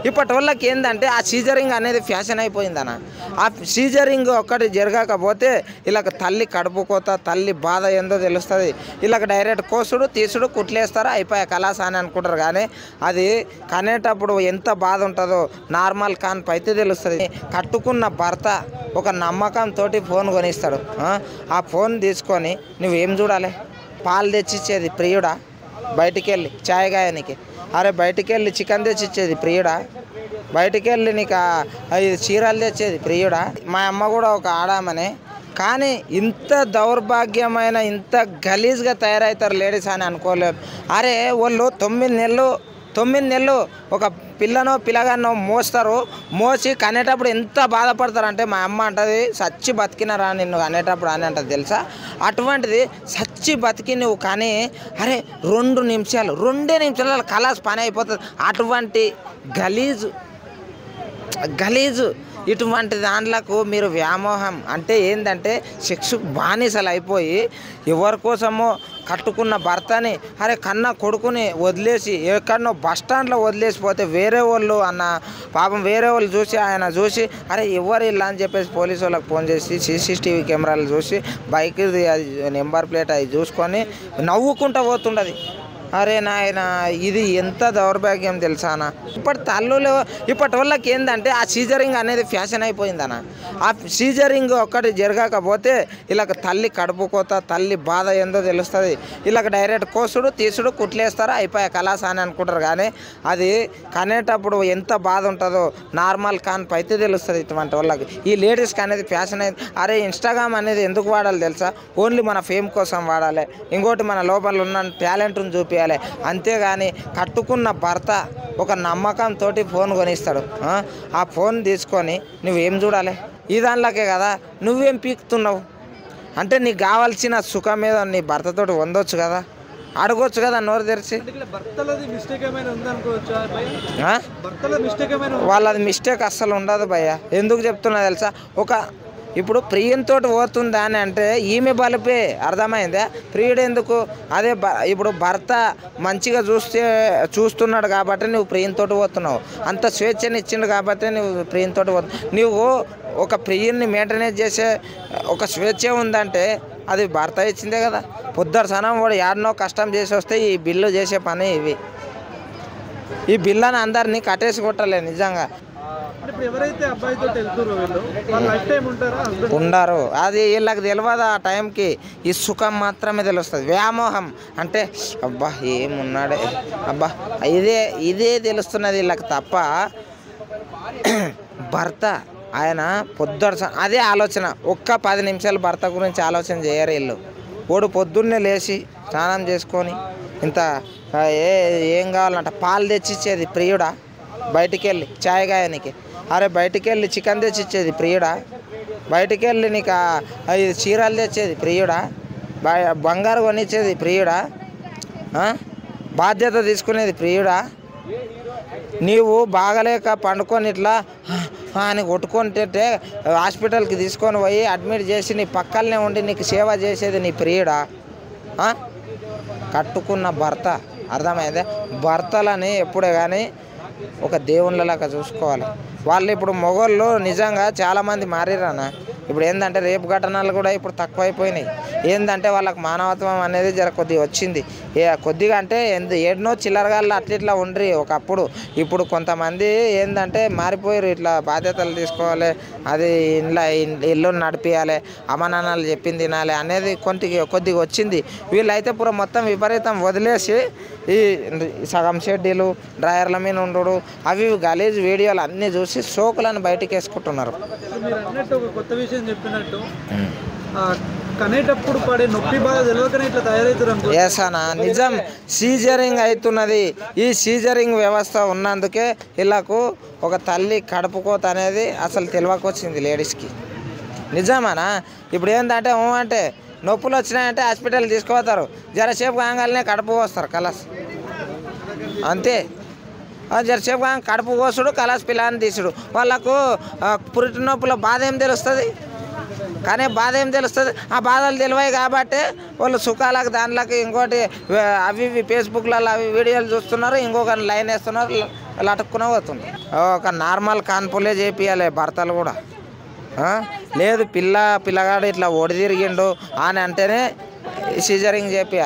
ఇప్పటి వాళ్ళకి ఏంటంటే ఆ సీజరింగ్ అనేది ఫ్యాషన్ అయిపోయిందన్న. ఆ సీజరింగ్ ఒక్కటి జరగకపోతే వీళ్ళకి తల్లి కడుపు కోత, తల్లి బాధ ఏందో తెలుస్తుంది. వీళ్ళకి డైరెక్ట్ కోసుడు తీసుడు కుట్లేస్తారా అయిపోయా కలాస అని అనుకుంటారు. కానీ అది కనేటప్పుడు ఎంత బాధ ఉంటుందో నార్మల్ కాన్పు అయితే తెలుస్తుంది. కట్టుకున్న భర్త ఒక నమ్మకంతో ఫోన్ కొనిస్తాడు. ఆ ఫోన్ తీసుకొని నువ్వేం చూడాలి? పాలు తెచ్చిచ్చేది ప్రియుడా? బయటికి వెళ్ళి చాయ్ గాయనికి అరే బయటికి వెళ్ళి చికెన్ తెచ్చిచ్చేది ప్రియుడా? బయటికి వెళ్ళి నీకు చీరలు తెచ్చేది ప్రియుడా? మా అమ్మ కూడా ఒక ఆడామనే. కానీ ఇంత దౌర్భాగ్యమైన ఇంత గలీజ్గా తయారవుతారు లేడీస్ అని అనుకోలేదు. అరే వాళ్ళు 9 నెలలు ఒక పిల్లనో పిల్లగానో మోస్తారు. మోసి కనేటప్పుడు ఎంత బాధపడతారంటే మా అమ్మ అంటది సచ్చి బతికినరా నిన్ను కనేటప్పుడు అని అంటది తెలుసా. అటువంటిది సచ్చి బతికి నువ్వు కానీ అరే 2 నిమిషాలు కలాస్ పని అయిపోతుంది. అటువంటి గలీజు ఇటువంటి దాంట్లకు మీరు వ్యామోహం అంటే ఏంటంటే సెక్స్ బానిసలు అయిపోయి ఎవరి కోసమో కట్టుకున్న భర్తని అరే కన్న కొడుకుని వదిలేసి ఎక్కడనో బస్టాండ్లో వదిలేసిపోతే వేరే వాళ్ళు అన్న పాపం వేరే వాళ్ళు చూసి ఆయన చూసి అరే ఎవరు ఇలా అని చెప్పేసి పోలీసు వాళ్ళకి ఫోన్ చేసి CCTV కెమెరాలు చూసి బైక్ నెంబర్ ప్లేట్ అవి చూసుకొని నవ్వుకుంటూ పోతుండదు. అరే నాయన ఇది ఎంత దౌర్భాగ్యం తెలుసానా. ఇప్పటి వాళ్ళకి ఏంటంటే ఆ సీజరింగ్ అనేది ఫ్యాషన్ అయిపోయిందన్న. ఆ సీజరింగ్ ఒక్కటి జరగకపోతే వీళ్ళకి తల్లి కడుపు కోత, తల్లి బాధ ఏందో తెలుస్తుంది. వీళ్ళకి డైరెక్ట్ కోసుడు తీసుడు కుట్లేస్తారా అయిపోయా కలాస అని అనుకుంటారు. కానీ అది కనేటప్పుడు ఎంత బాధ ఉంటుందో నార్మల్ కాన్పు అయితే తెలుస్తుంది ఇటువంటి వాళ్ళకి. ఈ లేడీస్కి అనేది ఫ్యాషన్ అయింది. అరే ఇన్స్టాగ్రామ్ అనేది ఎందుకు వాడాలి తెలుసా? ఓన్లీ మన ఫేమ్ కోసం వాడాలి. ఇంకోటి మన లోపల ఉన్న టాలెంట్ని చూపి అంతేగాని కట్టుకున్న భర్త ఒక నమ్మకంతో ఫోన్ కొనిస్తాడు. ఆ ఫోన్ తీసుకొని నువ్వేం చూడాలి? ఈ దానిలోకే కదా నువ్వేం పీకుతున్నావు అంటే నీకు కావాల్సిన సుఖం మీద నీ భర్తతోటి పొందొచ్చు కదా, అడగొచ్చు కదా నోరు తెరిచి. వాళ్ళది మిస్టేక్ అస్సలు ఉండదు భయ్య. ఎందుకు చెప్తున్నా తెలుసా? ఇప్పుడు ప్రియంతో పోతుందా అని అంటే ఈమె బలిపే అర్థమైందా? ప్రియుడు ఎందుకు? అదే ఇప్పుడు భర్త మంచిగా చూస్తున్నాడు కాబట్టి నువ్వు ప్రియంతో పోతున్నావు. అంత స్వేచ్ఛని ఇచ్చిండు కాబట్టి నువ్వు ప్రియంతో పోతున్నావు. నువ్వు ఒక ప్రియుని మెయింటెనెన్స్ చేసే ఒక స్వేచ్ఛ ఉందంటే అది భర్త ఇచ్చిందే కదా. పొద్దురు సనం వాడు యాడనో కష్టం చేసి వస్తే ఈ బిల్లు చేసే పని ఇవి. ఈ బిల్లుని అందరినీ కట్టేసి కొట్టలే నిజంగా ఉండరు. అది వీళ్ళకి తెలియదు. ఆ టైంకి ఈ సుఖం మాత్రమే తెలుస్తుంది. వ్యామోహం అంటే అబ్బా ఏమున్నాడే అబ్బా ఇదే తెలుస్తున్నది వీళ్ళకి తప్ప భర్త ఆయన అదే ఆలోచన. ఒక్క 10 నిమిషాలు భర్త గురించి ఆలోచన చేయరు వీళ్ళు. ఓడు పొద్దున్నే లేచి స్నానం చేసుకొని ఇంత ఏం కావాలంట పాలు తెచ్చిచ్చేది ప్రియుడా? బయటికి వెళ్ళి చాయ్ గాయనికి అరే బయటికి వెళ్ళి చికెన్ తెచ్చిచ్చేది ప్రియుడా? బయటికి వెళ్ళి నీకు చీరలు తెచ్చేది ప్రియుడా? బంగారు కొనిచ్చేది ప్రియుడా? బాధ్యత తీసుకునేది ప్రియుడా? నీవు బాగలేక పండుకొని ఇట్లా అని కొట్టుకుంటే హాస్పిటల్కి తీసుకొని పోయి అడ్మిట్ చేసి నీ పక్కనే ఉండి నీకు సేవ చేసేది నీ ప్రియుడా? కట్టుకున్న భర్త అర్థమైందే. భర్తలని ఎప్పుడే కానీ ఒక దేవుళ్ళలాగా చూసుకోవాలి. వాళ్ళు ఇప్పుడు మొగోళ్ళు నిజంగా చాలామంది మారిరన్న. ఇప్పుడు ఏంటంటే రేపు ఘటనలు కూడా ఇప్పుడు తక్కువైపోయినాయి. ఏంటంటే వాళ్ళకి మానవత్వం అనేది కొద్దిగా వచ్చింది. కొద్దిగా అంటే ఏడనో చిల్లరగాళ్ళు ఇట్లా ఉండ్రి ఒకప్పుడు. ఇప్పుడు కొంతమంది ఏంటంటే మారిపోయారు. ఇట్లా బాధ్యతలు తీసుకోవాలి, అది ఇల్లు నడిపియాలి, అమ్మ నాన్నలు చెప్పింది తినాలి అనేది కొద్దిగా వచ్చింది. వీళ్ళైతే మొత్తం విపరీతం వదిలేసి ఈ సగం షెడ్డీలు డ్రైవర్ల మీద ఉండడు అవి గలీజ్ వీడియోలు అన్నీ చూసి సోకులను బయటికి వేసుకుంటున్నారు. కొత్త విషయం చెప్పినట్టు కనేటప్పుడు పడే నొప్పి బాధ తెలియకనే ఇట్లా తయారవుతారు. ఎస్ అన్న నిజం. సీజరింగ్ అవుతున్నది. ఈ సీజరింగ్ వ్యవస్థ ఉన్నందుకే వీళ్ళకు ఒక తల్లి కడుపుకోత అనేది అసలు తెలియకొచ్చింది లేడీస్కి. నిజమేనా? ఇప్పుడు ఏంటంటే అంటే నొప్పులు వచ్చినాయంటే హాస్పిటల్ తీసుకుపోతారు. జరసేపు కాగానే కడుపు పోస్తారు కలాస్ అంతే. జరసేపు కాగా కడుపు కోసుడు కలాస్ పిల్లని తీసుడు. వాళ్ళకు పురిటి నొప్పుల బాధ ఏం తెలుస్తుంది? కానీ బాధ ఏం తెలుస్తుంది? ఆ బాధలు తెలివాయి కాబట్టి వాళ్ళు సుఖాలకు దానిలోకి ఇంకోటి అవి ఫేస్బుక్లలో అవి వీడియోలు చూస్తున్నారు, ఇంకొక లైన్ వేస్తున్నారు, వాళ్ళు అటుక్కునే పోతుంది. ఒక నార్మల్ కాన్పులే చేపియాలి భర్తలు కూడా. లేదు పిల్లగాడు ఇట్లా ఒడి తిరిగిండు అని అంటేనే సిజరింగ్ చేపియాలి.